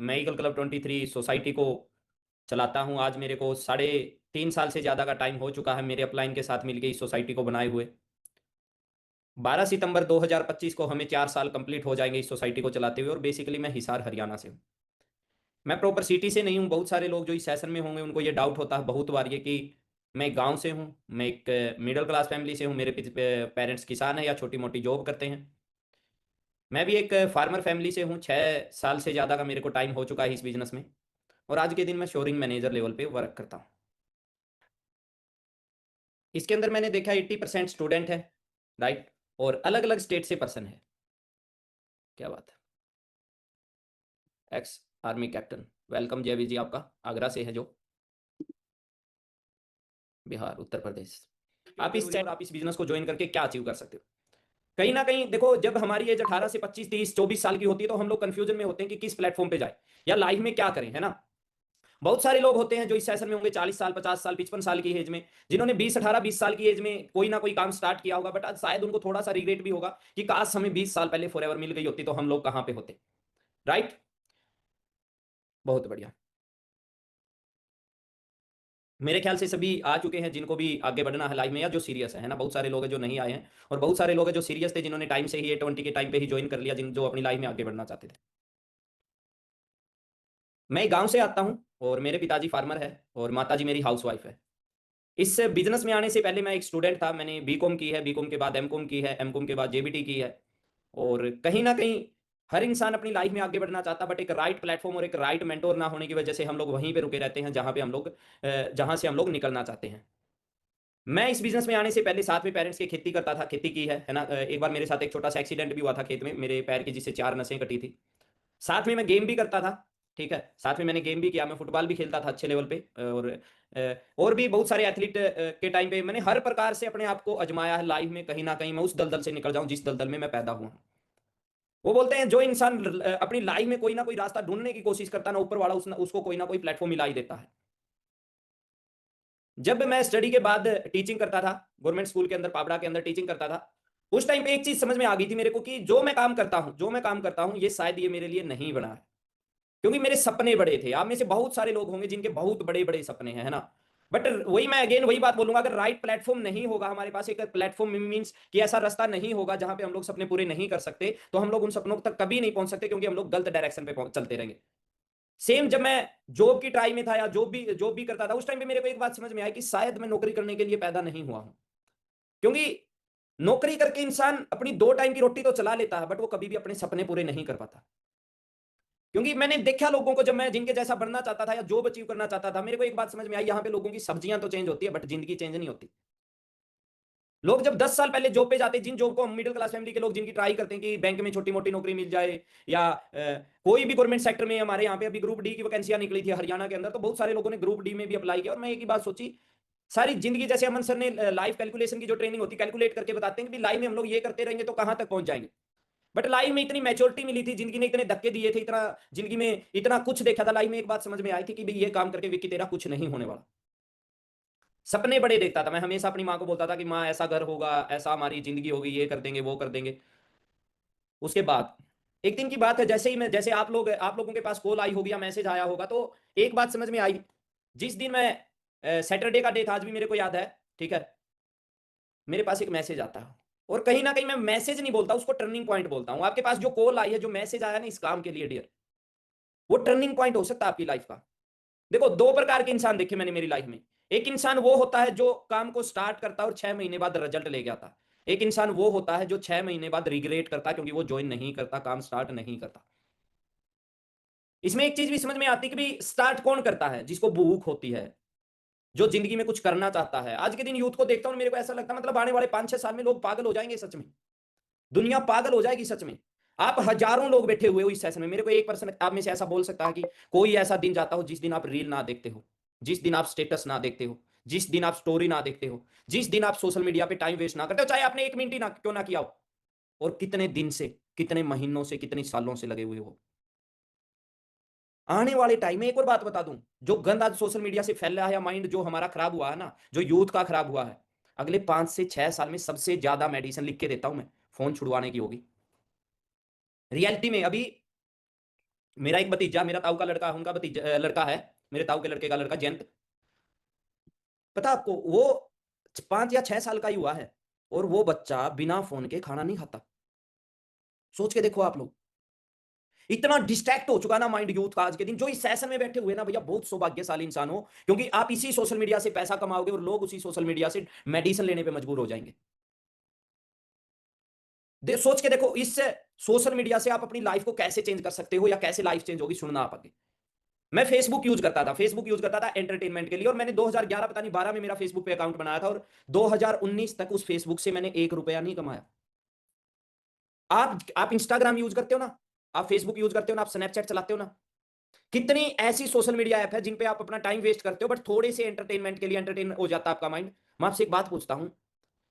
मैं eagle club 23 society को चलाता हूँ। आज मेरे को 3.5 साल से ज़्यादा का टाइम हो चुका है मेरे अपलाइन के साथ मिलकर इस सोसाइटी को बनाए हुए। 12 सितंबर 2025 को हमें 4 साल कंप्लीट हो जाएंगे इस सोसाइटी को चलाते हुए। और बेसिकली मैं हिसार हरियाणा से हूँ। मैं प्रॉपर सिटी से नहीं हूँ। बहुत सारे लोग जो इस सेशन में होंगे उनको ये डाउट होता है बहुत बार ये कि मैं गांव से हूँ, मैं एक मिडिल क्लास फैमिली से हूँ, मेरे पेरेंट्स किसान हैं या छोटी मोटी जॉब करते हैं। मैं भी एक फार्मर फैमिली से हूँ। 6 साल से ज़्यादा का मेरे को टाइम हो चुका है इस बिजनेस में। और आज के दिन मैं शोरिंग मैनेजर लेवल पे वर्क करता हूँ। इसके अंदर मैंने देखा 80% स्टूडेंट है, राइट, और अलग अलग स्टेट से पर्सन है। क्या बात है। एक्स आर्मी कैप्टन, वेलकम जयवी जी, आपका आगरा से है जो, बिहार, उत्तर प्रदेश। आप इस बिजनेस को ज्वाइन करके क्या अचीव कर सकते हो। कहीं ना कहीं देखो, जब हमारी एज 18 से 25 30 24 साल की होती है तो हम लोग कंफ्यूजन में होते हैं कि किस प्लेटफॉर्म पे जाए या लाइफ में क्या करें, है ना। बहुत सारे लोग होते हैं जो इस सेशन में होंगे 40 साल, 50 साल, 55 साल की एज में, जिन्होंने 20 18 20 साल की एज में कोई ना कोई काम स्टार्ट किया होगा, बट आज शायद उनको थोड़ा सा रिग्रेट भी होगा कि काश हमें 20 साल पहले फॉरएवर मिल गई होती तो हम लोग कहां पे होते। राइट। बहुत बढ़िया। मेरे ख्याल से सभी आ चुके हैं जिनको भी आगे बढ़ना है लाइफ में या जो सीरियस है ना। बहुत सारे लोग हैं जो नहीं आए हैं और बहुत सारे लोग हैं जो सीरियस थे, जिन्होंने टाइम से ही A20 के टाइम पे ही ज्वाइन कर लिया, जिन जो अपनी लाइफ में आगे बढ़ना चाहते थे। मैं गांव से आता हूं और मेरे पिताजी फार्मर है और माताजी मेरी हाउसवाइफ है। इस बिजनेस में आने से पहले मैं एक स्टूडेंट था। मैंने बीकॉम की है, बीकॉम के बाद एमकॉम की है, एमकॉम के बाद जेबीटी की है। और कहीं ना कहीं हर इंसान अपनी लाइफ में आगे बढ़ना चाहता, बट एक राइट प्लेटफॉर्म और एक राइट मेंटोर ना होने की वजह से हम लोग वहीं पे रुके रहते हैं जहां से हम लोग निकलना चाहते हैं। मैं इस बिजनेस में आने से पहले साथ में पेरेंट्स की खेती करता था, खेती की है ना। एक बार मेरे साथ एक छोटा सा एक्सीडेंट भी हुआ था खेत में, मेरे पैर की, जिससे 4 नसें कटी थी। साथ में मैं गेम भी करता था, ठीक है, साथ में मैंने गेम भी किया, मैं फुटबॉल भी खेलता था अच्छे लेवल पे। और भी बहुत सारे एथलीट के टाइम पे मैंने हर प्रकार से अपने आप को आजमाया है लाइफ में। कहीं ना कहीं मैं उस दलदल से निकल जाऊं जिस दलदल में मैं पैदा हुआ हूं। वो बोलते हैं जो इंसान अपनी लाइफ में कोई ना कोई रास्ता ढूंढने की कोशिश करता है ना, ऊपर वाला उसको कोई ना कोई प्लेटफॉर्म मिला ही देता है। जब मैं स्टडी के बाद टीचिंग करता था, गवर्नमेंट स्कूल के अंदर पाबड़ा के अंदर टीचिंग करता था, उस टाइम पे एक चीज समझ में आ गई थी मेरे को कि जो मैं काम करता हूं ये शायद ये मेरे लिए नहीं बना है। क्योंकि मेरे सपने बड़े थे। आप में से बहुत सारे लोग होंगे जिनके बहुत बड़े बड़े सपने हैं, है ना। बट वही मैं अगेन वही बात बोलूंगा, अगर राइट प्लेटफॉर्म नहीं होगा हमारे पास, एक प्लेटफॉर्म मींस कि ऐसा रास्ता नहीं होगा जहां पे हम लोग सपने पूरे नहीं कर सकते, तो हम लोग उन सपनों तक कभी नहीं पहुंच सकते, क्योंकि हम लोग गलत डायरेक्शन पे चलते रहेंगे। सेम जब मैं जॉब की ट्राई में था या जॉब भी करता था, उस टाइम पे मेरे को एक बात समझ में आई कि शायद मैं नौकरी करने के लिए पैदा नहीं हुआ हूं। क्योंकि नौकरी करके इंसान अपनी 2 टाइम की रोटी तो चला लेता है, बट वो कभी भी अपने सपने पूरे नहीं कर पाता। क्योंकि मैंने देखा लोगों को, जब मैं जिनके जैसा बनना चाहता था या जॉब अचीव करना चाहता था, मेरे को एक बात समझ में आई, यहाँ पे लोगों की सब्जियां तो चेंज होती है बट जिंदगी चेंज नहीं होती। लोग जब 10 साल पहले जॉब पे जाते, जिन जॉब को हम मिडिल क्लास फैमिली के लोग जिनकी ट्राई करते हैं कि बैंक में छोटी मोटी नौकरी मिल जाए या कोई भी गवर्नमेंट सेक्टर में, हमारे यहाँ पे अभी ग्रुप डी की वैकेंसियां निकली थी हरियाणा के अंदर, तो बहुत सारे लोगों ने ग्रुप डी में भी अप्लाई किया। और मैं एक ही बात सोची, सारी जिंदगी, जैसे अमन सर ने लाइफ कैलकुलेशन की जो ट्रेनिंग होती है, कैलकुलेट करके बताते हैं कि लाइफ में हम लोग ये करते रहेंगे तो कहां तक पहुंच जाएंगे। बट लाइफ में इतनी मैच्योरिटी मिली थी, जिंदगी ने इतने धक्के दिए थे, इतना जिंदगी में इतना कुछ देखा था लाइफ में, एक बात समझ में आई थी कि भाई ये काम करके विक्की तेरा कुछ नहीं होने वाला। सपने बड़े देखता था मैं, हमेशा अपनी माँ को बोलता था कि माँ ऐसा घर होगा, ऐसा हमारी जिंदगी होगी, ये कर देंगे वो कर देंगे। उसके बाद एक दिन की बात है, जैसे आप लोगों के पास कॉल आई होगी या मैसेज आया होगा, तो एक बात समझ में आई। जिस दिन मैं सैटरडे का डे था, आज भी मेरे को याद है, ठीक है, मेरे पास एक मैसेज आता है। और कहीं ना कहीं मैं मैसेज नहीं बोलता, उसको टर्निंग पॉइंट बोलता हूं। आपके पास जो कॉल आई है, जो मैसेज आया ना इस काम के लिए डियर, वो टर्निंग पॉइंट हो सकता है आपकी लाइफ का। देखो, 2 प्रकार के इंसान देखे मैंने मेरी लाइफ में। एक इंसान वो होता है जो काम को स्टार्ट करता है और 6 महीने बाद रिजल्ट लेके आता है। एक इंसान वो होता है जो 6 महीने बाद रिग्रेट करता है, क्योंकि वो ज्वाइन नहीं करता, काम स्टार्ट नहीं करता। इसमें एक चीज भी समझ में आती है कि भाई स्टार्ट कौन करता है, जिसको भूख होती है, जो जिंदगी में कुछ करना चाहता है। आज के दिन यूथ को देखता हूं, मेरे को ऐसा लगता है मतलब आने वाले 5 6 साल में लोग पागल हो जाएंगे सच में। दुनिया पागल हो जाएगी सच में। आप हजारों लोग बैठे हुए हो इस सेशन में, मेरे को एक पर्सन आप में से ऐसा बोल सकता है कि कोई ऐसा दिन जाता हो जिस दिन आप रील ना देखते हो, जिस दिन आप स्टेटस ना देखते हो, जिस दिन आप स्टोरी ना देखते हो, जिस दिन आप सोशल मीडिया पे टाइम वेस्ट ना करते हो, चाहे आपने 1 मिनट ही ना क्यों ना किया हो। और कितने दिन से, कितने महीनों से, कितने सालों से लगे हुए हो। आने वाले टाइम में एक और बात बता दूं, जो गंद आज सोशल मीडिया से फैल रहा है, या माइंड जो हमारा खराब हुआ है ना, जो यूथ का खराब हुआ है, अगले 5 से 6 साल में सबसे ज्यादा मेडिसिन लिख के देता हूं मैं, फोन छुड़वाने की होगी। रियलिटी में अभी मेरा एक भतीजा, मेरा ताऊ का लड़का, उनका भतीजा लड़का है, मेरे ताऊ के लड़के का लड़का जयंत, पता आपको वो 5 या 6 साल का ही हुआ है, और वो बच्चा बिना फोन के खाना नहीं खाता। सोच के देखो आप लोग, इतना डिस्ट्रैक्ट हो चुका ना माइंड यूथ का आज के दिन। जो इस सेशन में बैठे हुए ना भैया, बहुत सौभाग्यशाली इंसान हो, क्योंकि आप इसी सोशल मीडिया से पैसा कमाओगे और लोग उसी सोशल मीडिया से मेडिसिन लेने पे मजबूर हो जाएंगे। सोच के देखो, इससे सोशल मीडिया से आप अपनी लाइफ को कैसे चेंज कर सकते हो, या कैसे लाइफ चेंज होगी, सुनना आप आगे। मैं फेसबुक यूज करता था, फेसबुक यूज करता था एंटरटेनमेंट के लिए, और मैंने 2011 पता नहीं 12 में मेरा फेसबुक पे अकाउंट बनाया था, और 2019 तक उस फेसबुक से मैंने 1 रुपया नहीं कमाया। आप इंस्टाग्राम यूज करते हो ना, आप फेसबुक यूज करते हो ना, आप स्नैपचैट चलाते हो ना, कितनी ऐसी सोशल मीडिया ऐप है जिन पे आप अपना टाइम वेस्ट करते हो, बट थोड़े से एंटरटेनमेंट के लिए एंटरटेन हो जाता है आपका माइंड। मैं आपसे एक बात पूछता हूं,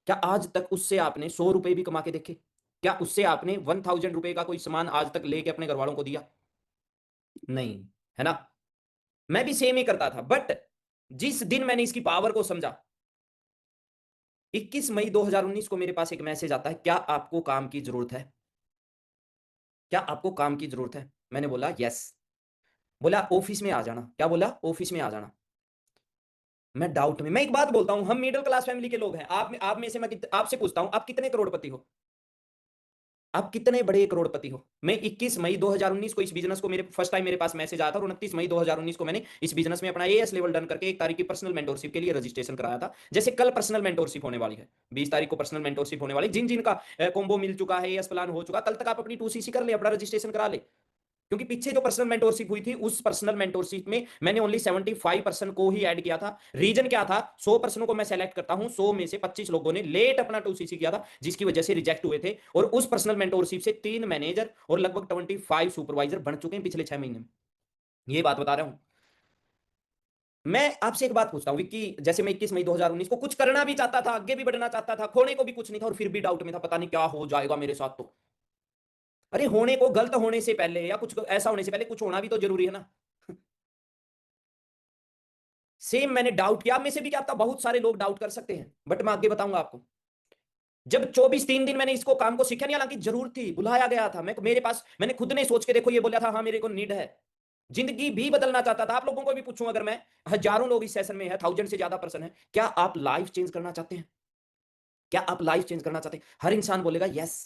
क्या आज तक उससे आपने 100 रुपए भी कमा के देखे? क्या उससे आपने 1000 रुपए का कोई सामान आज तक लेके अपने घर वालों को दिया? नहीं, है ना? मैं भी सेम ही करता था, बट जिस दिन मैंने इसकी पावर को समझा, 21 मई 2019 को मेरे पास एक मैसेज आता है, क्या आपको काम की जरूरत है? क्या आपको काम की जरूरत है? मैंने बोला यस। बोला ऑफिस में आ जाना। क्या बोला? ऑफिस में आ जाना। मैं डाउट में, मैं एक बात बोलता हूं, हम मिडिल क्लास फैमिली के लोग हैं, आप में से मैं आपसे पूछता हूं, आप कितने करोड़पति हो? आप कितने बड़े करोड़पति हो? मैं 21 मई 2019 को इस बिजनेस को, मेरे फर्स्ट टाइम मेरे पास मैसेज आया था, और 29 मई 2019 को मैंने इस बिजनेस में अपना एएस लेवल डन करके 1 तारीख की पर्सनल मेंटोरशिप के लिए रजिस्ट्रेशन कराया था। जैसे कल पर्सनल मेंटोरशिप होने वाली है, 20 तारीख को पर्सनल मेंटोरशिप होने वाली, जिन जिन का कॉम्बो मिल चुका है, एएस प्लान हो चुका, कल तक आप अपनी 2CC कर ले, अपना रजिस्ट्रेशन करा ले। क्योंकि पीछे जो पर्सनल मेंटोरशिप हुई थी, उस पर्सनल मेंटोरशिप में मैंने ओनली 75% को ही ऐड किया था। रीजन क्या था? 100 पर्सन को मैं सेलेक्ट करता हूं, 100 में से 25 लोगों ने लेट अपना 2CC किया था, जिसकी वजह से रिजेक्ट हुए थे, और उस पर्सनल मेंटोरशिप से 3 मैनेजर और लगभग 25 सुपरवाइजर बन चुके हैं पिछले 6 महीने में। ये बात बता रहा हूं। मैं आपसे एक बात पूछता हूं कि जैसे मैं 21 मई 2019 को कुछ करना भी चाहता था, आगे भी बढ़ना चाहता था, खोने को भी कुछ नहीं था, और फिर भी डाउट में था, पता नहीं क्या हो जाएगा मेरे साथ। तो अरे होने को, गलत होने से पहले या कुछ ऐसा होने से पहले कुछ होना भी तो जरूरी है ना। सेम मैंने डाउट किया, आप में से भी क्या पता बहुत सारे लोग डाउट कर सकते हैं, बट मैं आगे बताऊंगा आपको। जब 24 3 दिन मैंने इसको काम को सीखा नहीं, हालांकि जरूर थी, बुलाया गया था, मैं मेरे पास, मैंने खुद ने सोच के देखो ये बोला था, हाँ मेरे को नीड है, जिंदगी भी बदलना चाहता था। आप लोगों को भी पूछूं, अगर मैं, हजारों लोग इस सेशन में है, 1000 से ज्यादा पर्सन है, क्या आप लाइफ चेंज करना चाहते हैं? क्या आप लाइफ चेंज करना चाहते हैं? हर इंसान बोलेगा यस।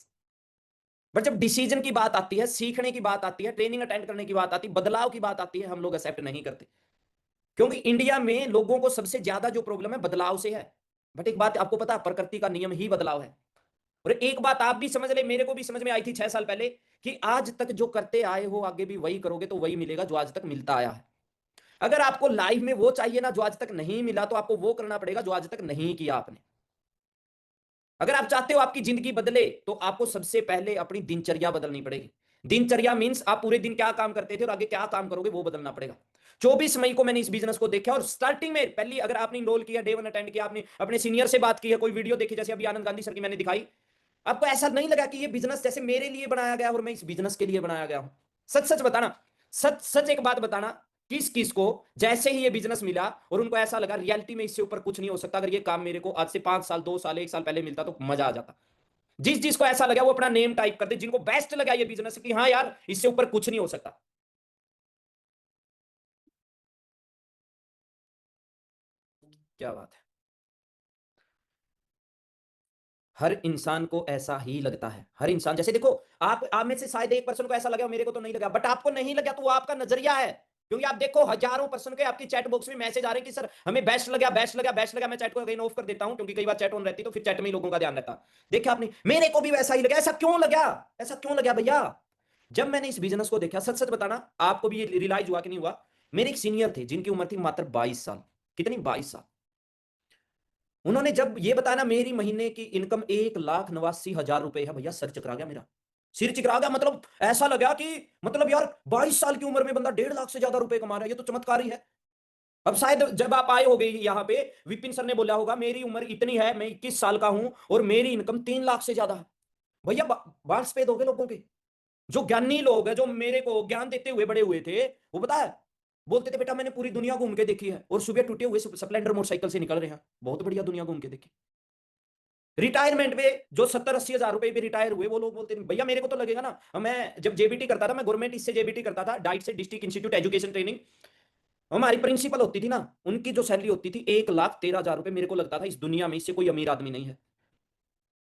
बट जब डिसीजन की बात आती है, सीखने की बात आती है, ट्रेनिंग अटेंड करने की बात आती है, बदलाव की बात आती है, हम लोग एक्सेप्ट नहीं करते। क्योंकि इंडिया में लोगों को सबसे ज्यादा जो प्रॉब्लम है बदलाव से है। बट एक बात आपको पता है, प्रकृति का नियम ही बदलाव है। और एक बात आप भी समझ ले, मेरे को भी समझ में आई थी 6 साल पहले, कि आज तक जो करते आए हो, आगे भी वही करोगे तो वही मिलेगा जो आज तक मिलता आया है। अगर आपको लाइफ में वो चाहिए ना जो आज तक नहीं मिला, तो आपको वो करना पड़ेगा जो आज तक नहीं किया आपने। अगर आप चाहते हो आपकी जिंदगी बदले, तो आपको सबसे पहले अपनी दिनचर्या बदलनी पड़ेगी। दिनचर्या मींस आप पूरे दिन क्या काम करते थे और आगे क्या काम करोगे, वो बदलना पड़ेगा। 24 मई को मैंने इस बिजनेस को देखा, और स्टार्टिंग में पहली, अगर आपने इनरोल किया, डे 1 अटेंड किया, आपने अपने सीनियर से बात की है, कोई वीडियो देखी, जैसे अभी आनंद गांधी सर की मैंने दिखाई, आपको ऐसा नहीं लगा कि ये बिजनेस जैसे मेरे लिए बनाया गया और मैं इस बिजनेस के लिए बनाया गया हूं? सच सच बताना, सच सच एक बात बताना, किस किस को जैसे ही ये बिजनेस मिला और उनको ऐसा लगा रियलिटी में इससे ऊपर कुछ नहीं हो सकता, अगर ये काम मेरे को आज से 5 साल, 2 साल, 1 साल पहले मिलता तो मजा आ जाता। जिस जिसको ऐसा लगा वो अपना नेम टाइप कर दे, जिनको बेस्ट लगा ये बिजनेस कि हाँ यार इससे ऊपर कुछ नहीं हो सकता। क्या बात है। हर इंसान को ऐसा ही लगता है, हर इंसान, जैसे देखो, आप में से शायद 1 पर्सन को ऐसा लगा, मेरे को तो नहीं लगा, बट आपको नहीं लगा तो वो आपका नजरिया है। क्योंकि आप देखो हजारों पर्सन के आपकी चैट बॉक्स में मैसेज आ रहे हैं कि सर हमें बेस्ट लगा, बेस्ट लगा, बेस्ट लगा। मैं चैट को अगेन ऑफ कर देता हूं, क्योंकि कई बार चैट ऑन रहती है तो फिर चैट में ही लोगों का ध्यान रहता। देखा आपने, मेरे को भी वैसा ही लगा। ऐसा क्यों लगा? ऐसा क्यों लगा भैया? जब मैंने इस बिजनेस को देखा, सच सच बताना, आपको भी ये रियलाइज हुआ कि नहीं हुआ, मेरे एक सीनियर थे जिनकी उम्र थी मात्र 22 साल। कितनी? 22 साल। उन्होंने जब ये बताया ना, मेरी महीने की इनकम 1,89,000 रुपए है, भैया सर चकरा गया मेरा। सिर चकरा गया, मतलब ऐसा लगा कि, मतलब यार 22 साल की उम्र में बंदा 1.5 लाख से ज्यादा रुपए कमा रहा है, ये तो चमत्कार ही है। अब शायद जब आप आए हो गए यहाँ पे, विपिन सर ने बोला होगा मेरी उम्र इतनी है, मैं 21 साल का हूं और मेरी इनकम 3 लाख से ज्यादा है। भैया बाल सफेद हो गए लोगों के। जो ज्ञानी लोग हैं, जो मेरे को ज्ञान देते हुए बड़े हुए थे, वो पता है, बोलते थे बेटा मैंने पूरी दुनिया घूम के देखी है, और सुबह टूटे हुए स्प्लेंडर मोटरसाइकिल से निकल रहे हैं, बहुत बढ़िया दुनिया घूम के देखी। रिटायरमेंट पे जो 70-80 हजार रुपए पे रिटायर हुए वो लोग बोलते हैं भैया मेरे को तो लगेगा ना, मैं जब जेबीटी करता था, मैं गवर्नमेंट इससे जेबीटी करता था, डाइट से, डिस्ट्रिक्ट इंस्टीट्यूट एजुकेशन ट्रेनिंग, हमारी प्रिंसिपल होती थी ना, उनकी जो सैलरी होती थी 1,13,000 रुपए, मेरे को लगता था इस दुनिया में इससे कोई अमीर आदमी नहीं है।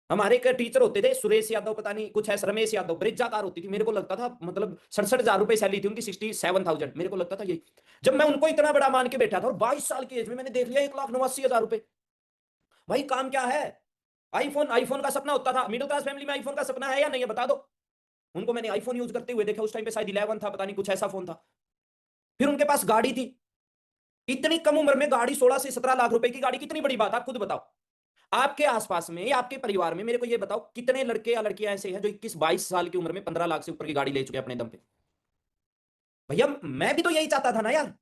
हमारे एक टीचर होते थे सुरेश यादव, पता नहीं कुछ है, रमेश यादव, ब्रिजाकार होती थी, मेरे को लगता था मतलब 67,000 रुपए सैलरी थी उनकी, 67,000, मेरे को लगता था यही। जब मैं उनको इतना बड़ा मान के बैठा था और 22 साल की एज में मैंने देख लिया 1,89,000 रुपए, भाई काम क्या है। आईफोन, आईफोन का सपना होता था, मिडिल क्लास फैमिली में आईफोन का सपना है या नहीं है बता दो। उनको मैंने आईफोन यूज करते हुए देखा, उस टाइम पे शायद 11 था, पता नहीं कुछ ऐसा फोन था। फिर उनके पास गाड़ी थी, इतनी कम उम्र में गाड़ी, 16 से 17 लाख रुपए की गाड़ी, कितनी बड़ी बात, आप खुद बताओ। आपके आसपास में या आपके परिवार में मेरे को ये बताओ कितने लड़के या लड़कियां ऐसे हैं जो 21-22 साल की उम्र में 15 लाख से ऊपर की गाड़ी ले चुके हैं अपने दम पे। भैया मैं भी तो यही चाहता था ना यार,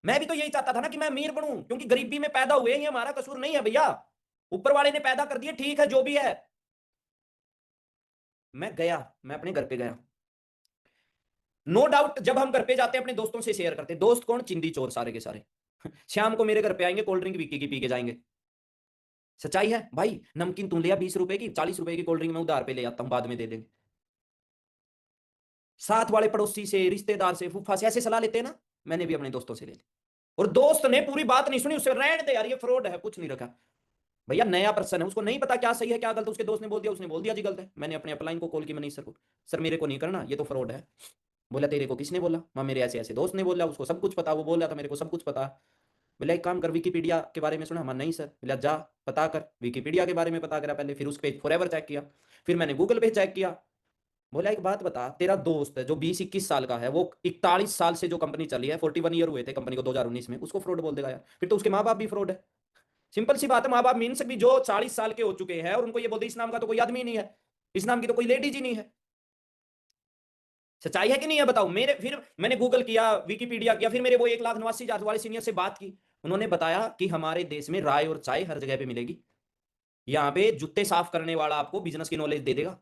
मैं भी तो यही चाहता था ना कि मैं अमीर बनूं, क्योंकि गरीबी में पैदा हुए, ये हमारा कसूर नहीं है भैया, ऊपर वाले ने पैदा कर दिए, ठीक है जो भी है। मैं अपने घर पे गया, नो डाउट जब हम घर पे जाते हैं अपने दोस्तों से शेयर करते हैं, दोस्त कौन, चिंदी चोर सारे के सारे। शाम को मेरे घर पे आएंगे, कोल्ड ड्रिंक विकी की पी के जाएंगे। सच्चाई है भाई, नमकीन तुम लिया 20 रुपए की, 40 रुपए की कोल्ड ड्रिंक मैं उधार पे ले आता हूं, बाद में दे देंगे। साथ वाले पड़ोसी से, रिश्तेदार से, फूफा से ऐसे सलाह लेते हैं ना, मैंने भी अपने दोस्तों से ले ली। और दोस्त ने पूरी बात नहीं सुनी, उससे रहने दे यार ये फ्रॉड है, कुछ नहीं रखा। भैया नया पर्सन है, उसको नहीं पता क्या सही है क्या गलत, उसके दोस्त ने बोल दिया, उसने बोल दिया जी गलत है। मैंने अपने अपलाइन को कॉल की, मनीष सर को, सर मेरे को नहीं करना, ये तो फ्रॉड है। बोला तेरे को किसने बोला, मैं मेरे ऐसे ऐसे दोस्त ने बोला, उसको सब कुछ पता, वो बोल रहा था मेरे को सब कुछ पता। बोला एक काम कर, विकीपीडिया के बारे में सुना, मैं नहीं सर। बोला जा पता कर, विकीपीडिया के बारे में पता करा पहले, फिर उस पर फॉरएवर चेक किया, फिर मैंने गूगल पे चेक किया। बोला एक बात बता, तेरा दोस्त है जो 20-21 साल का है, वो 41 साल से जो कंपनी चली है, 41 ईयर हुए थे कंपनी को 2019 में, उसको फ्रॉड बोल देगा यार, फिर तो उसके माँ बाप भी फ्रॉड है। सिंपल सी बात है, माँ बाप मीन्स भी जो 40 साल के हो चुके हैं और उनको ये बोलते इस नाम का तो कोई आदमी ही नहीं है, इस नाम की तो कोई लेडीज ही नहीं है। सच्चाई है कि नहीं है बताओ मेरे। फिर मैंने गूगल किया, विकीपीडिया किया, फिर मेरे वो 1,89,000 वाले सीनियर से बात की। उन्होंने बताया कि हमारे देश में राय और चाय हर जगह पे मिलेगी। यहाँ पे जूते साफ करने वाला आपको बिजनेस की नॉलेज दे देगा,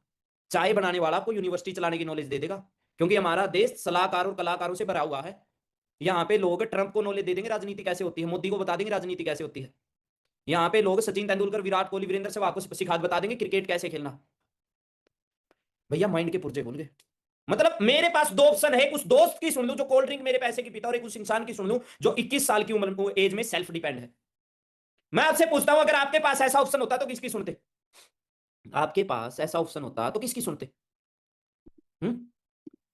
चाय बनाने वाला आपको यूनिवर्सिटी चलाने की नॉलेज दे देगा, क्योंकि हमारा देश सलाहकार और कलाकारों से भरा हुआ है। यहाँ पे लोग ट्रंप को नॉलेज दे देंगे राजनीति कैसे होती है, मोदी को बता देंगे राजनीति कैसे होती है। यहाँ पे लोग सचिन तेंदुलकर, विराट कोहली, वीरेंद्र सहवाग को सिखा बता देंगे क्रिकेट कैसे खेलना। भैया माइंड के पुर्जे खुल गए। मतलब मेरे पास दो ऑप्शन है, एक उस दोस्त की सुन लूं जो कोल्ड ड्रिंक मेरे पैसे की पीता, और एक उस इंसान की सुन लूं जो 21 साल की उम्र एज में सेल्फ डिपेंड है। मैं आपसे पूछता हूं, अगर आपके पास ऐसा ऑप्शन होता तो किसकी सुनते, आपके पास ऐसा ऑप्शन होता तो किसकी सुनते। हम्म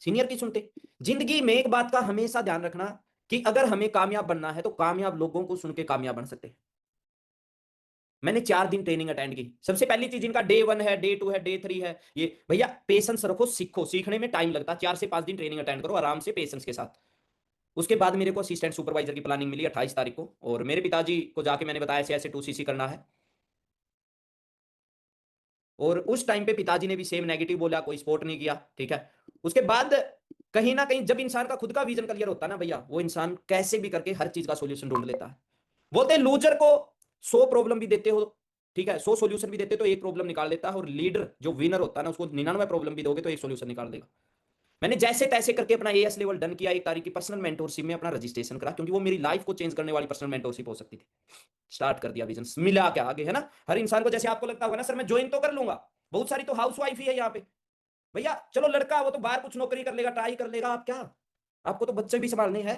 सीनियर की सुनते। जिंदगी में एक बात का हमेशा ध्यान रखना कि अगर हमें कामयाब बनना है तो कामयाब लोगों को सुन के कामयाब बन सकते हैं। मैंने 4 दिन ट्रेनिंग अटेंड की। सबसे पहली चीज, इनका डे 1 है, डे 2 है, डे 3 है, ये भैया पेशेंस रखो, सीखो, सीखने में टाइम लगता है, 4 से 5 दिन ट्रेनिंग अटेंड करो आराम से पेशेंस के साथ। उसके बाद मेरे को असिस्टेंट सुपरवाइजर की प्लानिंग मिली 28 तारीख को, और मेरे पिताजी को जाके मैंने बताया ऐसे ऐसे 2 CC करना है। और उस टाइम पे पिताजी ने भी सेम नेगेटिव बोला, कोई सपोर्ट नहीं किया, ठीक है। उसके बाद कहीं ना कहीं जब इंसान का खुद का विजन क्लियर होता है ना भैया, वो इंसान कैसे भी करके हर चीज का सोल्यूशन ढूंढ लेता है। बोलते हैं लूजर को 100 प्रॉब्लम भी देते हो, ठीक है, 100 सोल्यूशन भी देते तो एक प्रॉब्लम निकाल देता है, और लीडर जो विनर होता है ना, उसको 99 प्रॉब्लम भी दोगे तो एक सोल्यूशन निकाल देगा। मैंने जैसे तैसे करके अपना एएस लेवल डन किया, 1 तारीख की पर्सनल मेंटोरशिप में अपना रजिस्ट्रेशन करा, क्योंकि वो मेरी लाइफ को चेंज करने वाली पर्सनल मेंटोरशिप हो सकती थी। स्टार्ट कर दिया, विजन मिला क्या आगे, है ना। हर इंसान को जैसे आपको लगता होगा ना सर मैं ज्वाइन तो कर लूंगा, बहुत सारी तो हाउस वाइफ ही है यहाँ पे। भैया चलो लड़का वो तो बाहर कुछ नौकरी कर लेगा, ट्राई कर लेगा, आप क्या, आपको तो बच्चे भी संभालने हैं।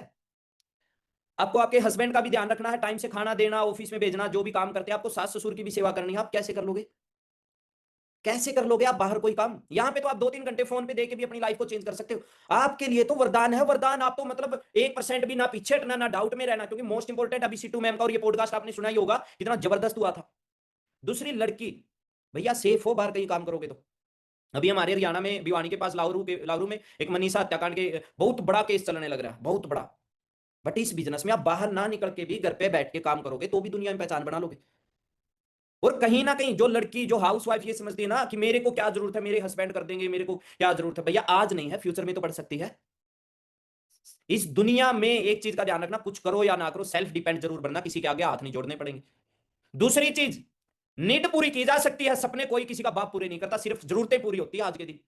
आपको आपके हस्बैंड का भी ध्यान रखना है, टाइम से खाना देना, ऑफिस में भेजना, जो भी काम करते हैं आपको, सास ससुर की भी सेवा करनी है। आप कैसे कर लोगे, कैसे कर लोगे आप बाहर कोई काम। यहाँ पे तो आप 2-3 घंटे फोन पे देके भी अपनी लाइफ को चेंज कर सकते हो। आपके लिए तो वरदान है, वरदान। आप तो मतलब 1% भी ना पीछे हटना, ना डाउट में रहना, क्योंकि मोस्ट इंपोर्टेंट अभी सीटू मैम का और ये पॉडकास्ट आपने सुना ही होगा, कितना जबरदस्त हुआ था। दूसरी लड़की, भैया सेफ हो बाहर कहीं काम करोगे तो। अभी हमारे हरियाणा में भिवानी के पास लाहौरू में एक मनीषा हत्याकांड के बहुत बड़ा केस चलने लग रहा है, बहुत बड़ा। बट इस बिजनेस में आप बाहर ना निकल के भी घर पे बैठ के काम करोगे तो भी दुनिया में पहचान बना लोगे। और कहीं ना कहीं जो लड़की, जो हाउस वाइफ ये समझती है ना कि मेरे को क्या जरूरत है, मेरे हस्बैंड कर देंगे, मेरे को क्या जरूरत है, भैया आज नहीं है, फ्यूचर में तो पड़ सकती है। इस दुनिया में एक चीज का ध्यान रखना, कुछ करो या ना करो, सेल्फ डिपेंड जरूर बनना, किसी के आगे हाथ नहीं जोड़ने पड़ेंगे। दूसरी चीज, नीड पूरी की जा सकती है, सपने कोई किसी का बाप पूरे नहीं करता, सिर्फ जरूरतें पूरी होती है आज के दिन।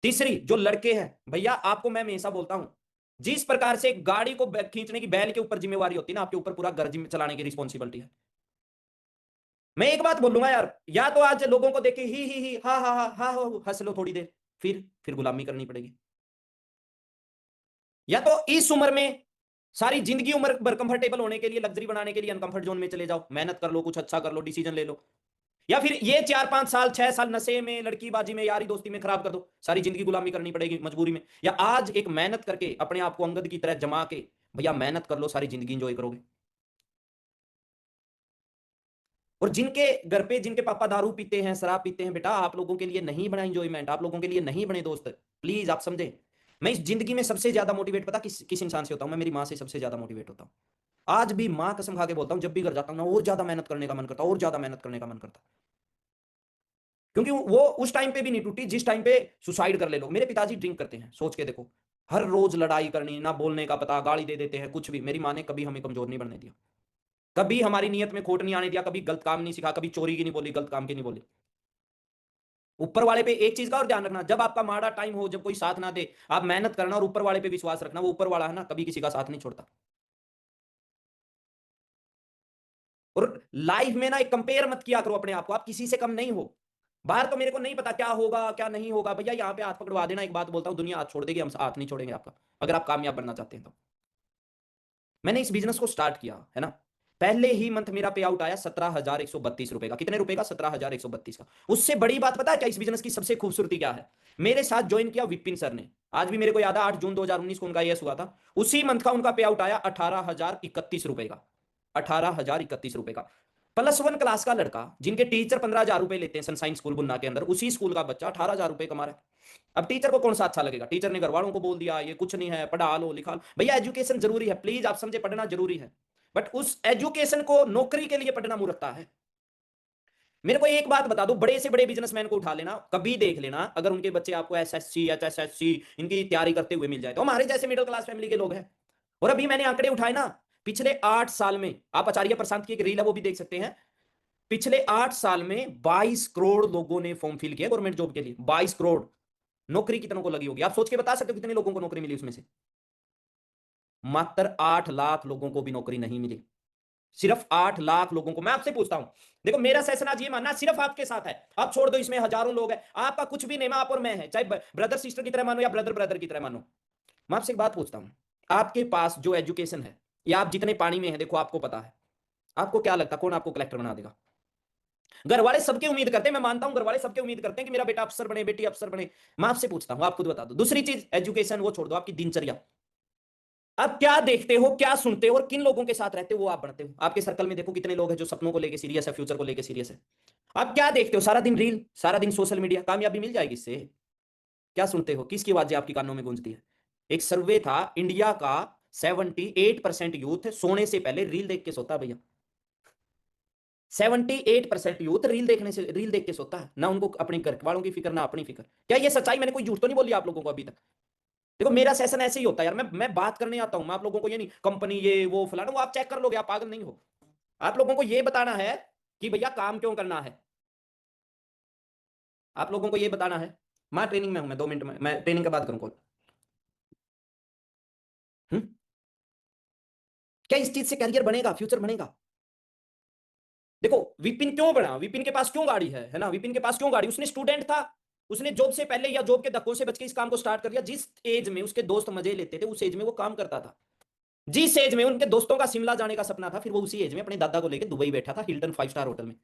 तीसरी, जो लड़के हैं भैया, आपको मैं हमेशा बोलता हूं, जिस प्रकार से गाड़ी को खींचने की बैल के ऊपर जिम्मेवारी होती है ना, आपके ऊपर पूरा घर चलाने की रिस्पॉन्सिबिलिटी है। मैं एक बात बोलूंगा यार, या तो आज लोगों को देख के ही हा हा हा हा हंस लो थोड़ी देर, फिर गुलामी करनी पड़ेगी। या तो इस उम्र में सारी जिंदगी उम्र भर कंफर्टेबल होने के लिए, लग्जरी बनाने के लिए अनकंफर्ट जोन में चले जाओ, मेहनत कर लो, कुछ अच्छा कर लो, डिसीजन ले लो। या फिर ये 4 5 साल 6 साल नशे में, लड़कीबाजी में, यारी दोस्ती में खराब कर दो, सारी जिंदगी गुलामी करनी पड़ेगी मजबूरी में। या आज एक मेहनत करके अपने आप को अंगद की तरह जमा के भैया मेहनत कर लो, सारी जिंदगी इंजॉय करोगे। और जिनके घर पे जिनके पापा दारू पीते हैं, शराब पीते हैं, बेटा आप लोगों के लिए नहीं बना इंजॉयमेंट, आप लोगों के लिए नहीं बने दोस्त, प्लीज आप समझे। मैं इस जिंदगी में सबसे ज्यादा मोटिवेट पता किस किस इंसान से होता हूं? मैं मेरी माँ से सबसे ज्यादा मोटिवेट होता हूं। आज भी माँ कसम खा के बोलता हूँ, जब भी घर जाता हूँ ना, और ज्यादा मेहनत करने का मन करता, और ज्यादा मेहनत करने का मन करता। क्योंकि वो उस टाइम पे भी नहीं टूटी जिस टाइम पे सुसाइड कर ले लोग। मेरे पिताजी ड्रिंक करते हैं, सोच के देखो, हर रोज लड़ाई करनी, ना बोलने का पता, गाली दे देते हैं, कुछ भी। मेरी माँ ने कभी हमें कमजोर नहीं बनने दिया, कभी हमारी नीयत में खोट नहीं आने दिया, कभी गलत काम नहीं सिखा, कभी चोरी की नहीं बोली, गलत काम की नहीं बोली। ऊपर वाले पे एक चीज का और ध्यान रखना, जब आपका माड़ा टाइम हो, जब कोई साथ ना दे, आप मेहनत करना और ऊपर वाले पे विश्वास रखना। वो ऊपर वाला है ना, कभी किसी का साथ नहीं छोड़ता। और लाइफ में ना एक कंपेयर मत किया करो अपने आप को, आप किसी से कम नहीं हो। बाहर तो मेरे को नहीं पता क्या होगा क्या नहीं होगा, भैया यहाँ पे हाथ पकड़वा देना, एक बात बोलता हूँ, दुनिया हाथ छोड़ देगी, हम हाथ नहीं छोड़ेंगे आपका, अगर आप कामयाब बनना चाहते हैं तो। मैंने इस बिजनेस को स्टार्ट किया है ना, पहले ही मंथ मेरा पे आउट आया 17,132 रुपए का। कितने रुपए का? 17,132 का। उससे बड़ी बात पता है क्या इस बिजनेस की सबसे खूबसूरती क्या है? मेरे साथ ज्वाइन किया विपिन सर ने, आज भी मेरे को याद है, 8 जून 2019 को उनका यस हुआ था। उसी मंथ का उनका पे आउट आया 18,031 रुपए का। 18,031 रुपए का। +1 क्लास का लड़का, जिनके टीचर 15,000 रुपए लेते हैं सनसाइन स्कूल बुन्ना के अंदर, उसी स्कूल का बच्चा 18,000 रुपए कमा रहा है। अब टीचर को कौन सा अच्छा लगेगा? टीचर ने घर वालों को बोल दिया ये कुछ नहीं है, पढ़ा लो लिखा लो। भैया एजुकेशन जरूरी है, प्लीज आप समझे, पढ़ना जरूरी है, बट उस एजुकेशन को नौकरी के लिए पढ़ना मूर्खता है। मेरे को एक बात बता दो, बड़े से बड़े बिजनेसमैन को उठा लेना, कभी देख लेना, अगर उनके बच्चे आपको एसएससी एचएसएससी इनकी तैयारी करते हुए मिल जाए, तो हमारे जैसे मिडिल क्लास फैमिली के लोग हैं। और अभी मैंने आंकड़े उठाए ना, पिछले 8 साल में, आप आचार्य प्रशांत की एक रील है वो भी देख सकते हैं, पिछले 8 साल में 22 करोड़ लोगों ने फॉर्म फिल किया गवर्नमेंट जॉब के लिए। 22 करोड़। नौकरी कितनों को लगी होगी? आप सोच के बता सकते हो कितने लोगों को नौकरी मिली उसमें से? मात्र 8 लाख लोगों को भी नौकरी नहीं मिली। सिर्फ 8 लाख लोगों को। मैं आपसे पूछता हूं, देखो मेरा सेशन आज ये मानना सिर्फ आपके साथ है, आप छोड़ दो इसमें हजारों लोग हैं, आपका कुछ भी नहीं, मैं आप और मैं है, चाहे ब्रदर सिस्टर की तरह मानो या ब्रदर ब्रदर की तरह मानो। मैं आपसे एक बात पूछता हूं, आपके पास जो एजुकेशन है, या आप जितने पानी में है, देखो आपको पता है, आपको क्या लगता है कौन आपको कलेक्टर बना देगा? घर वाले सबके उम्मीद करते हैं, मैं मानता हूं घर वाले सबके उम्मीद करते हैं कि मेरा बेटा अफसर बने, बेटी अफसर बने। मैं आपसे पूछता हूं, आप खुद बता दो। दूसरी चीज, एजुकेशन वो छोड़ दो, आपकी दिनचर्या, आप क्या देखते हो, क्या सुनते हो और किन लोगों के साथ रहते हो, वो आप बनते हो। आपके सर्कल में देखो कितने लोग हैं जो सपनों को लेकर सीरियस है, फ्यूचर को लेकर सीरियस है। आप क्या देखते हो? सारा दिन रील, सारा दिन सोशल मीडिया, कामयाबी मिल जाएगी इससे? क्या सुनते हो? किसकी आवाजें आपकी कानों में गूंजती है? एक सर्वे था, इंडिया का 78% यूथ सोने से पहले रील देख के सोता है भैया। 78% यूथ रील देख के सोता है, ना उनको अपने घर वालों की फिक्र, ना अपनी फिक्र। क्या ये सच्चाई? मैंने कोई झूठ तो नहीं बोली आप लोगों को अभी तक? देखो मेरा सेशन ऐसे ही होता है यार, मैं बात करने आता हूं, मैं आप लोगों को ये नहीं कंपनी ये वो फलाना वो आप चेक कर लोगे, आप पागल नहीं हो। आप लोगों को ये बताना है कि भैया काम क्यों करना है, आप लोगों को ये बताना है। मैं ट्रेनिंग में हूं, मैं 2 मिनट में मैं ट्रेनिंग के बाद करूं कॉल। क्या इस चीज से कैरियर बनेगा, फ्यूचर बनेगा? देखो विपिन क्यों बना, विपिन के पास क्यों गाड़ी है ना, विपिन के पास क्यों गाड़ी? उसने स्टूडेंट था, उसने जॉब से पहले या जॉब के धक्कों से बच के इस काम को स्टार्ट कर दिया। जिस एज में उसके दोस्त मजे लेते थे, उस एज में वो काम करता था। जिस एज में उनके दोस्तों का शिमला जाने का सपना था, फिर वो उसी एज में अपने दादा को लेकर दुबई बैठा था, हिल्टन 5 स्टार होटल में।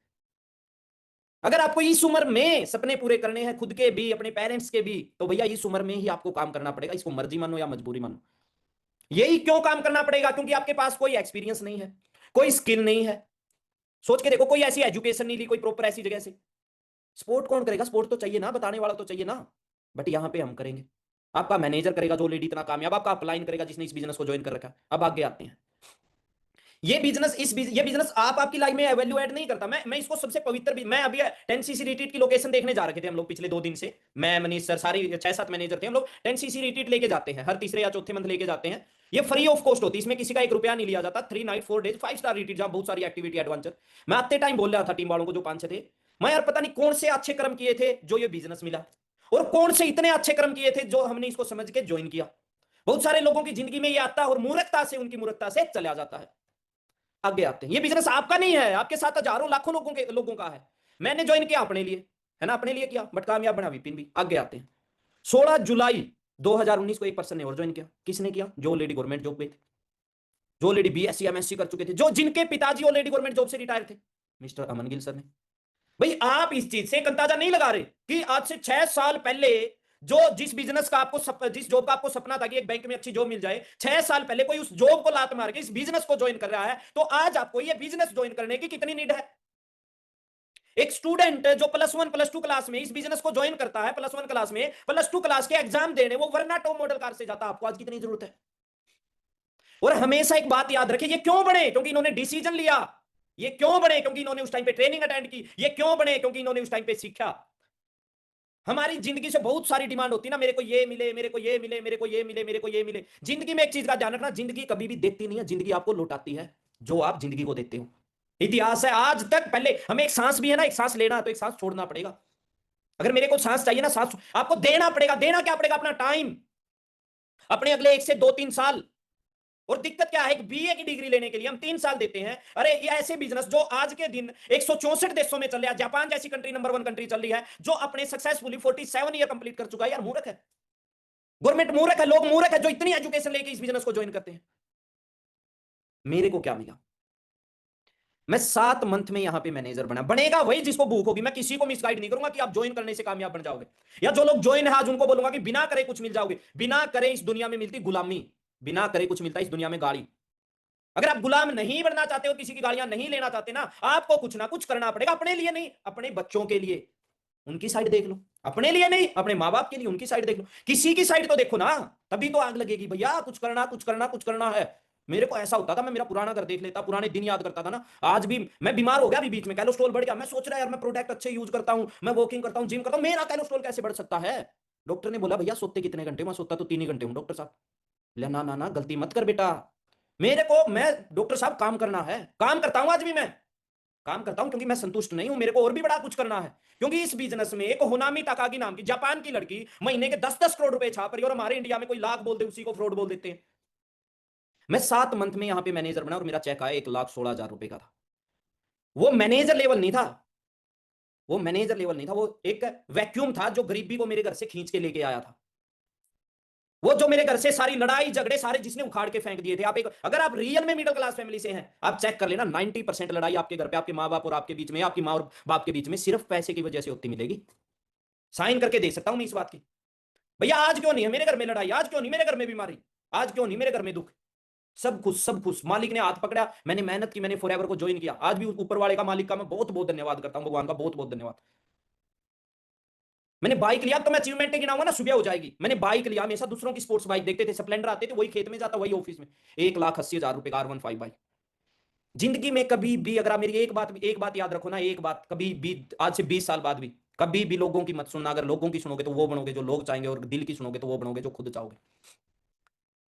अगर आपको इस उम्र में सपने पूरे करने हैं, खुद के भी अपने पेरेंट्स के भी, तो भैया इस उम्र में ही आपको काम करना पड़ेगा, इसको मर्जी मानो या मजबूरी मानो। यही क्यों काम करना पड़ेगा? क्योंकि आपके पास कोई एक्सपीरियंस नहीं है, कोई स्किल नहीं है। सोच के देखो, कोई ऐसी एजुकेशन नहीं ली कोई प्रॉपर ऐसी जगह से। सपोर्ट कौन करेगा? सपोर्ट तो चाहिए ना, बताने वाला तो चाहिए ना। बट यहां पे हम करेंगे। आपका मैनेजर करेगा, जो लेडी इतना कामयाब, आपका अपलाइन करेगा जिसने इस बिजनेस को ज्वाइन कर रखा है। अब आगे आते हैं, ये बिजनेस आपकी लाइफ में वैल्यू ऐड नहीं करता। मैं इसको सबसे पवित्र भी, मैं अभी 10 सीसी रिट्रीट की लोकेशन देखने जा रखे थे हम लोग पिछले 2 दिन से, मैं मनीष सर सारी 6 7 मैनेजर थे हम लोग। 10 सीसी रिट्रीट लेके जाते हैं, हर तीसरे या चौथे मंथ लेके जाते हैं। ये फ्री ऑफ कॉस्ट होती है, इसमें किसी का 1 रुपया नहीं लिया जाता। 3 नाइट 4 डेज 5 स्टार रिट्रीट, जहां बहुत सारी एक्टिविटी एडवेंचर। मैं आते टाइम बोल रहा था टीम वालों को जो 5 6 थे, मैं यार पता नहीं कौन से अच्छे कर्म किए थे जो ये बिजनेस मिला, और कौन से इतने अच्छे कर्म किए थे जो हमने इसको समझ के ज्वाइन किया। बहुत सारे लोगों की जिंदगी में ये आता है और मूर्खता से, उनकी मूर्खता से चला जाता है। आगे आते हैं। ये बिजनेस आपका नहीं है, आपके साथ हजारों लाखों लोगों का है। मैंने ज्वाइन किया अपने लिए, है ना, अपने लिए किया, बट कामयाब बना विपिन भी। आगे आते हैं। 16 जुलाई 2019 को एक पर्सन ने और ज्वाइन किया। किसने किया? जो ऑलरेडी गवर्नमेंट जॉब पे थे, जो ऑलरेडी बीएससी एमएससी कर चुके थे, जो जिनके पिताजी ऑलरेडी गवर्नमेंट जॉब से रिटायर थे, मिस्टर अमन गिल सर ने। भाई आप इस चीज से एक अंदाजा नहीं लगा रहे कि आज से 6 साल पहले जो जिस बिजनेस का आपको जिस जॉब का आपको सपना था कि एक बैंक में अच्छी जॉब मिल जाए, 6 साल पहले कोई उस जॉब को लात मार के इस बिजनेस को ज्वाइन कर रहा है, तो आज आपको ये बिजनेस ज्वाइन करने की कितनी नीड है? एक स्टूडेंट जो +1 +2 क्लास में इस बिजनेस को ज्वाइन करता है, +1 क्लास में +2 क्लास के एग्जाम देने, वो वरना टॉप मॉडल कार से जाता, आपको आज कितनी जरूरत है? और हमेशा एक बात याद रखें, ये क्यों बने? क्योंकि इन्होंने डिसीजन लिया। ये क्यों बने? क्योंकि इन्होंने उस टाइम पे ट्रेनिंग अटेंड की। ये क्यों बने? क्योंकि इन्होंने उस टाइम पे सीखा। हमारी जिंदगी से बहुत सारी डिमांड होती है ना, मेरे को ये मिले, मेरे को ये मिले, मेरे को ये मिले, मेरे को ये मिले। जिंदगी में एक चीज का ध्यान रखना, जिंदगी कभी भी देती नहीं है, जिंदगी आपको लौटाती है जो आप जिंदगी को देते हो। इतिहास है आज तक। पहले हमें एक सांस भी है ना, एक सांस लेना तो एक सांस छोड़ना पड़ेगा। अगर मेरे को सांस चाहिए ना, सांस आपको देना पड़ेगा। देना क्या पड़ेगा? अपना टाइम, अपने अगले 1 से 2-3 साल। और दिक्कत क्या है, एक बीए की डिग्री लेने के लिए हम 3 साल देते हैं। अरे ये ऐसे बिजनेस जो आज के दिन 164 देशों में चल रहा है, जापान जैसी कंट्री नंबर 1 कंट्री चल रही है, जो अपने सक्सेसफुली 47 ईयर कंप्लीट कर चुका है। यार मूर्ख है, गवर्नमेंट मूर्ख है, लोग मूर्ख है जो इतनी एजुकेशन लेके इस बिजनेस को ज्वाइन करते हैं। मेरे को क्या मिला? मैं 7 मंथ में यहां पे मैनेजर बना। बनेगा वही जिसको भूख होगी। मैं किसी को मिसगाइड नहीं करूंगा कि आप ज्वाइन करने से कामयाब बन जाओगे, या जो लोग ज्वाइन है आज उनको बोलूंगा कि बिना करे कुछ मिल जाओगे। बिना करे इस दुनिया में मिलती गुलामी, बिना करे कुछ मिलता है इस दुनिया में गाड़ी। अगर आप गुलाम नहीं बनना चाहते हो, किसी की गाड़ियां नहीं लेना चाहते ना, आपको कुछ ना कुछ करना पड़ेगा। अपने लिए नहीं, अपने बच्चों के लिए, उनकी साइड देख लो। अपने लिए नहीं, अपने माँ बाप के लिए, उनकी साइड देख लो। किसी की साइड तो देखो ना, तभी तो आग लगेगी। भैया कुछ करना, कुछ करना, कुछ करना है। मेरे को ऐसा होता था, मैं मेरा पुराना घर देख लेता, पुराने दिन याद करता था ना। आज भी मैं बीमार हो गया, अभी बीच में कोलेस्ट्रॉल बढ़ गया। मैं सोच रहा यार, मैं प्रोडक्ट अच्छे यूज करता हूं, मैं वॉकिंग करता हूं, जिम करता हूं, मेरा कोलेस्ट्रॉल कैसे बढ़ सकता है? डॉक्टर ने बोला भैया सोते कितने घंटे? मैं सोता तो 3 ही घंटे हूं डॉक्टर साहब। ना ना ना, गलती मत कर बेटा। मेरे को, मैं डॉक्टर साहब काम करना है, काम करता हूं, आज भी मैं काम करता हूं, क्योंकि मैं संतुष्ट नहीं हूं, मेरे को और भी बड़ा कुछ करना है। क्योंकि इस बिजनेस में एक होनामी ताकागी नाम की जापान की लड़की महीने के 10-10 करोड़ रुपए छाप रही है, और हमारे इंडिया में कोई लाख बोल दे उसी को फ्रॉड बोल देते हैं। मैं 7 मंथ में यहां पे मैनेजर बना, और मेरा चेक आया 1,16,000 रुपए का था। वो मैनेजर लेवल नहीं था, वो मैनेजर लेवल नहीं था, वो एक वैक्यूम था जो गरीबी को मेरे घर से खींच के लेके आया था। वो जो मेरे घर से सारी लड़ाई झगड़े सारे जिसने उखाड़ के फेंक दिए थे। आप एक, अगर आप रियल में मिडिल क्लास फैमिली से हैं, आप चेक कर लेना, 90% लड़ाई आपके घर पे, आपके माँ बाप और आपके बीच में, आपकी माँ और बाप के बीच में, सिर्फ पैसे की वजह से होती मिलेगी। साइन करके दे सकता हूं मैं इस बात की। भैया आज क्यों नहीं है मेरे घर में लड़ाई? आज क्यों नहीं मेरे घर में बीमारी? आज क्यों नहीं मेरे घर में दुख? सब खुश, सब खुश। मालिक ने हाथ पकड़ा, मैंने मेहनत की, मैंने फॉरएवर को ज्वाइन किया। आज भी ऊपर वाले का, मालिक का मैं बहुत बहुत धन्यवाद करता हूं, भगवान का बहुत बहुत धन्यवाद। मैंने बाइक लिया, तो मैं अचीवमेंट गिनाऊंगा ना, सुबह हो जाएगी। मैंने बाइक लिया, हमेशा दूसरों की स्पोर्ट्स बाइक देखते थे, स्प्लेंडर आते थे, वही खेत में जाता, वही ऑफिस में। 1,80,000 रुपए का R15 बाइक। जिंदगी में कभी भी, अगर आप मेरी एक बात याद रखो ना, एक बात कभी भी, आज से 20 साल बाद भी कभी भी लोगों की मत सुनना। अगर लोगों की सुनोगे तो वो बनोगे जो लोग चाहेंगे, और दिल की सुनोगे तो वो बनोगे जो खुद चाहोगे।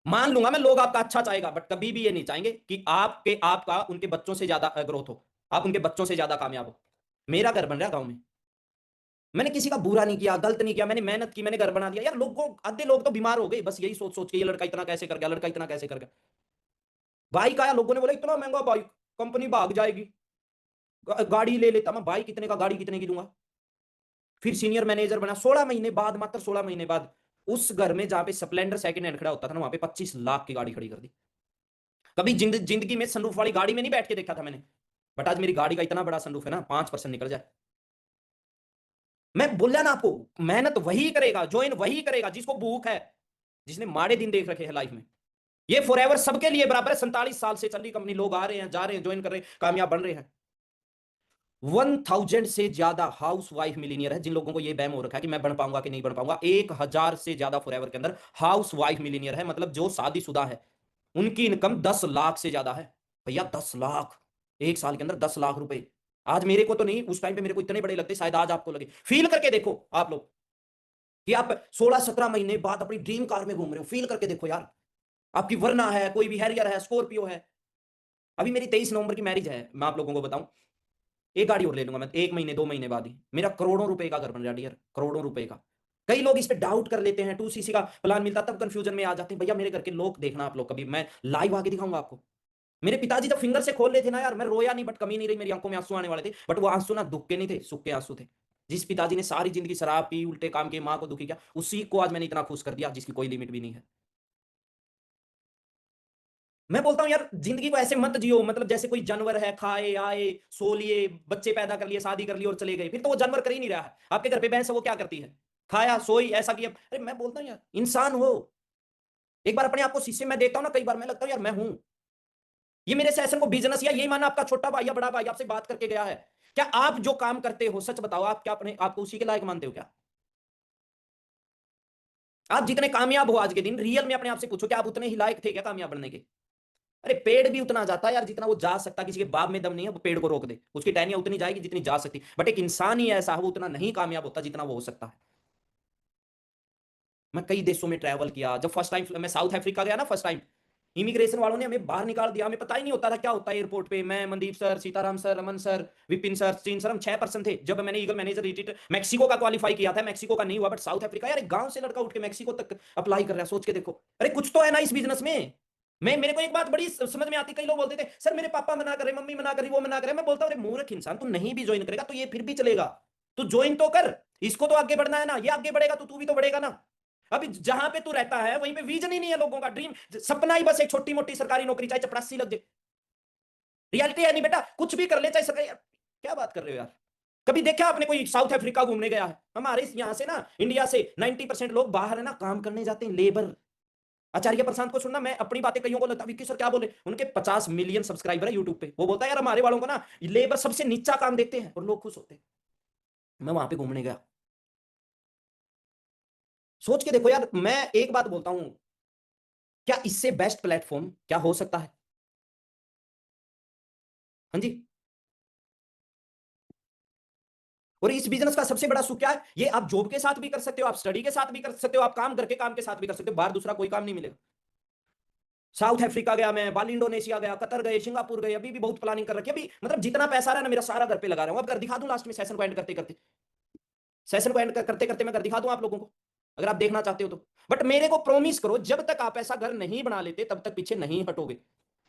मान लूंगा मैं, लोग आपका अच्छा चाहेगा, बट कभी भी ये नहीं चाहेंगे कि आपका उनके बच्चों से ज्यादा ग्रोथ हो, आप उनके बच्चों से ज्यादा कामयाब हो। मेरा घर बन रहा है गांव में, मैंने किसी का बुरा नहीं किया, गलत नहीं किया, मैंने मेहनत की, मैंने घर बना दिया। यार लोगों, आधे लोग तो बीमार हो गए बस यही सोच सोच के, ये लड़का इतना कैसे कर गया, लड़का इतना कैसे कर गया। बाइक आया, लोगों ने बोला इतना महंगा बाइक, कंपनी भाग जाएगी। गाड़ी ले लेता मैं, बाइक कितने का, गाड़ी कितने की दूंगा। फिर सीनियर मैनेजर बना, 16 महीने बाद, मात्र 16 महीने बाद, उस घर में जहां पे स्प्लेंडर सेकंड हैंड खड़ा होता था ना, वहां पे 25 लाख की गाड़ी खड़ी कर दी। कभी जिंदगी में सनरूफ वाली गाड़ी में नहीं बैठ के देखा था मैंने, बट आज मेरी गाड़ी का इतना बड़ा सनरूफ है ना, 5% निकल जाए। मैं बोला ना आपको, मेहनत वही करेगा, ज्वाइन वही करेगा जिसको भूख है, जिसने माड़े दिन देख रखे हैं लाइफ में। ये फॉरएवर सबके लिए बराबर है। 47 साल से चल रही कंपनी, लोग आ रहे हैं, जा रहे हैं, ज्वाइन कर रहे हैं, कामयाब बन रहे हैं। 1000 से ज्यादा हाउस वाइफ मिलीनियर है। जिन लोगों को ये बैम हो रखा है कि मैं बन पाऊंगा कि नहीं बन पाऊंगा, 1000 से ज्यादा फॉरएवर के अंदर हाउस वाइफ मिलीनियर है, मतलब जो शादीशुदा है, उनकी इनकम 10 लाख से ज्यादा है। भैया 10 लाख, एक साल के अंदर 10 लाख रुपए। आज मेरे को तो नहीं, उस टाइम पे मेरे को इतने बड़े लगते, शायद आज आपको लगे। फील करके देखो आप लोग कि आप 16-17 महीने बाद अपनी ड्रीम कार में घूम रहे हो। फील करके देखो यार, आपकी वरना है, कोई भी हैरियर है, स्कॉर्पियो है। अभी मेरी 23 नवंबर की मैरिज है, मैं आप लोगों को बताऊं, एक गाड़ी और ले लूंगा मैं 1 महीने 2 महीने बाद ही, मेरा करोड़ों रुपए का घर बन रहा है डियर, करोड़ों रुपए का। कई लोग इस पे डाउट कर लेते हैं, 2cc का प्लान मिलता तब कंफ्यूजन में आ जाते हैं। भैया मेरे घर के लोग देखना आप लोग, कभी मैं लाइव आके दिखाऊंगा आपको। मेरे पिताजी जब फिंगर से खोल रहे थे ना यार, मैं रोया नहीं, बट कमी नहीं रही, मेरी आंखों में आंसू आने वाले थे, बट वो आंसू ना दुख के नहीं थे, सुख के आंसू थे। जिस पिताजी ने सारी जिंदगी शराब पी, उल्टे काम किए, माँ को दुखी किया, उसी को आज मैंने इतना खुश कर दिया जिसकी कोई लिमिट भी नहीं है। मैं बोलता हूँ यार, जिंदगी को ऐसे मत जियो, मतलब जैसे कोई जानवर है, खाए आए, सो लिए, बच्चे पैदा कर लिए, शादी कर ली और चले गए, फिर तो वो जानवर कर ही नहीं रहा है। आपके घर पे भैंस है, वो क्या करती है? खाया, सोई, ऐसा किया। अरे मैं बोलता हूँ यार, इंसान हो। एक बार अपने आप को शीशे में देखता हूँ ना, कई बार मैं लगता हूँ यार मैं हूं। ये मेरे सेशन को बिजनेस, या यही माना आपका छोटा भाई या बड़ा भाई आपसे बात करके गया है, क्या आप जो काम करते हो, सच बताओ, आप क्या अपने आपको उसी के लायक मानते हो क्या? आप जितने कामयाब हो आज के दिन, रियल में अपने आप से पूछो, क्या आप उतने ही लायक थे क्या कामयाब बनने के? अरे पेड़ भी उतना जाता है यार जितना वो जा सकता, किसी के बाप में दम नहीं है वो पेड़ को रोक दे, उसकी टहनियां उतनी जाएगी जितनी जा सकती, बट एक इंसान ही ऐसा है, वो उतना नहीं कामयाब होता जितना वो हो सकता है। मैं कई देशों में ट्रैवल किया, जब फर्स्ट टाइम मैं साउथ अफ्रीका गया ना, फर्स्ट टाइम इमिग्रेशन वालों ने हमें बाहर निकाल दिया, हमें पता ही नहीं होता था क्या होता है एयरपोर्ट पे। मैं, Mandeep sir, Sitaram sir, Raman sir, Vipin sir, चीन सर, हम 6 पर्सन थे। जब मैंने ईगल मैनेजर रिट्रीट मैक्सिको का क्वालिफाई किया था, मैक्सिको का नहीं हुआ, बट साउथ अफ्रीका, यार एक गांव से लड़का उठ के मैक्सिको तक अप्लाई कर रहा है, सोच के देखो। अरे कुछ तो है ना इस बिजनेस में। मैं, मेरे को एक बात बड़ी समझ में आती, कई लोग बोलते थे सर मेरे पापा मना करे, मम्मी मना करी, वो मना करे। मैं बोलता हूँ अरे मूर्ख इंसान, तू नहीं भी ज्वाइन करेगा तो ये फिर भी चलेगा। तू ज्वाइन तो कर, इसको तो आगे बढ़ना है ना, ये आगे बढ़ेगा तो तू भी तो बढ़ेगा ना। अभी जहां पे तू रहता है वहीं पे विजन ही नहीं है लोगों का, ड्रीम, सपना ही बस एक छोटी मोटी सरकारी नौकरी, चाहे चपरासी लग जाए। रियलिटी है नहीं बेटा, कुछ भी कर ले चाहे सरकारी। यार क्या बात कर रहे हो यार? कभी देखा आपने कोई साउथ अफ्रीका घूमने गया है? हमारे यहाँ से ना, इंडिया से 90% लोग बाहर है ना काम करने जाते हैं, लेबर। आचार्य प्रशांत को सुनना, मैं अपनी बातें कईयों को लगता विक्की सर क्या बोले, उनके 50 मिलियन सब्सक्राइबर है यूट्यूब पे, वो बोलता है यार हमारे वालों को ना लेबर सबसे नीचा काम देखते हैं और लोग खुश होते हैं। मैं वहां पे घूमने गया, सोच के देखो यार, मैं एक बात बोलता हूं, क्या इससे बेस्ट प्लेटफॉर्म क्या हो सकता है? हाँ जी। और इस बिजनेस का सबसे बड़ा सुख क्या है, ये आप जॉब के साथ भी कर सकते हो, आप स्टडी के साथ भी कर सकते हो, आप काम करके काम के साथ भी कर सकते हो, बाहर दूसरा कोई काम नहीं मिलेगा। साउथ अफ्रीका गया मैं, बाली इंडोनेशिया गया, कतर गए, सिंगापुर गए, अभी भी बहुत प्लानिंग कर रखी है। अभी मतलब जितना पैसा रहा है ना, मेरा सारा घर पे लगा रहा हूं। अब घर दिखा दूं लास्ट में, सेशन को एंड करते करते, सेशन को एंड करते करते मैं घर दिखा दूं आप लोगों को, अगर आप देखना चाहते हो तो। बट मेरे को प्रॉमिस करो, जब तक आप ऐसा घर नहीं बना लेते तब तक पीछे नहीं हटोगे।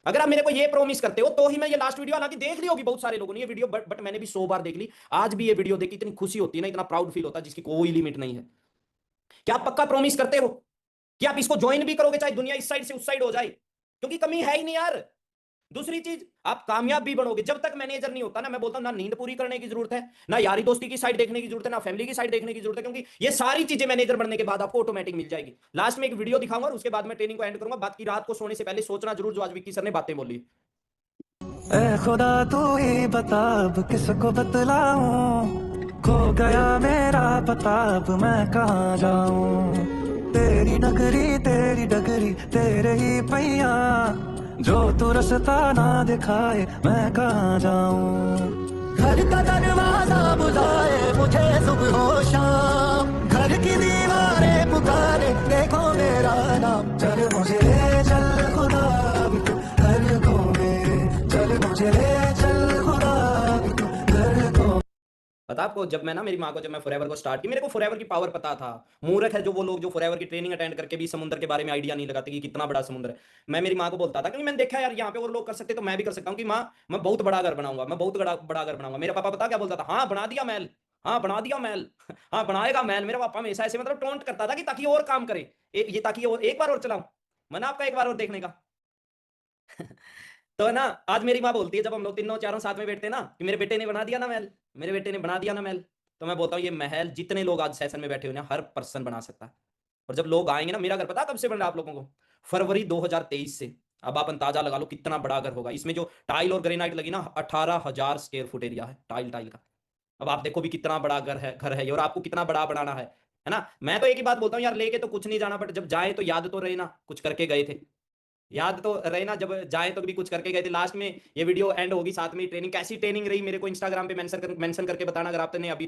अगर आप मेरे को ये प्रॉमिस करते हो तो ही मैं ये लास्ट वीडियो, हालांकि देख ली होगी बहुत सारे लोगों ने ये वीडियो, बट मैंने भी 100 बार देख ली। आज भी ये वीडियो देखी, इतनी खुशी होती है ना, इतना प्राउड फील होता है जिसकी कोई लिमिट नहीं है। क्या आप पक्का प्रॉमिस करते हो कि आप इसको ज्वाइन भी करोगे चाहे दुनिया इस साइड से उस साइड हो जाए? क्योंकि कमी है ही नहीं यार। दूसरी चीज, आप कामयाब भी बनोगे, जब तक मैनेजर नहीं होता ना, मैं बोलता हूं ना नींद पूरी करने की जरूरत है, ना यारी दोस्ती की साइड देखने की जरूरत है, ना फैमिली की साइड देखने की जरूरत है, क्योंकि ये सारी चीजें मैनेजर बनने के बाद आपको ऑटोमेटिक मिल जाएगी। लास्ट में एक वीडियो दिखाऊंगा और उसके बाद मैं ट्रेनिंग को एंड करूंगा। बात की रात को सोने से पहले सोचना जरूर, जो आज विक्की सर ने बातें बोली। ए खुदा तू ही बता अब किसको बतलाऊं, खो गया मेरा पता अब मैं कहाँ जाऊं। तेरी नगरी तेरी डगरी तेरे ही पैया, जो तू रास्ता ना दिखाए मैं कहाँ जाऊं। घर का दरवाजा बुझाए मुझे सुबह हो शाम, घर की दीवारें पुकारे देखो मेरा नाम। चल मुझे ले चल खुदा अब तू हर को मेरे, चल मुझे ले चल खुदा अब तू हर को। पता आपको, जब मैं ना, मेरी माँ को जब मैं फॉरएवर को स्टार्ट की, मेरे को फॉरएवर की पावर पता था। मूर्ख है जो वो लोग जो फॉरएवर की ट्रेनिंग अटेंड करके भी समुद्र के बारे में आइडिया नहीं लगाते कि कितना बड़ा समुद्र है। मैं मेरी माँ को बोलता था, क्योंकि मैंने देखा यार यहाँ पे और लोग कर सकते तो मैं भी कर सकता हूँ, कि माँ मैं बहुत बड़ा घर बनाऊंगा, मैं बहुत बड़ा बड़ा घर बनाऊंगा। मेरा पापा पता क्या बोलता था, हाँ बना दिया महल, हाँ बना दिया महल, हाँ बनाएगा महल। मेरा पापा हमेशा ऐसे मतलब टोंट करता था कि ताकि और काम करे, ये ताकि और एक बार और चलाऊं। मना आपका एक बार और देखने का। तो ना, आज मेरी माँ बोलती है जब हम लोग तीनों चारों साथ में बैठते हैं ना, कि मेरे बेटे ने बना दिया ना महल, मेरे बेटे ने बना दिया ना महल। तो मैं बोलता हूँ ये महल जितने लोग आज सेशन में बैठे हुए हैं हर पर्सन बना सकता है। और जब लोग आएंगे ना, मेरा घर पता कब से बन रहा है आप लोगों को? फरवरी 2023 से। अब आप अंदाजा लगा लो कितना बड़ा घर होगा। इसमें जो टाइल और ग्रेनाइट लगी ना, 18,000 स्क्वायर फुट एरिया है टाइल टाइल का। अब आप देखो भी कितना बड़ा घर है ये, और आपको कितना बड़ा बनाना है ना। मैं तो एक ही बात बोलता हूँ यार, लेके तो कुछ नहीं जाना, बट जब जाए तो याद तो रहे ना कुछ करके गए थे। याद तो रहे ना, जब जाए तो भी कुछ करके गए थे। लास्ट में ये वीडियो एंड होगी, साथ में ट्रेनिंग कैसी ट्रेनिंग रही मेरे को इंस्टाग्राम पे मेंशन करके बताना, अगर आपने अभी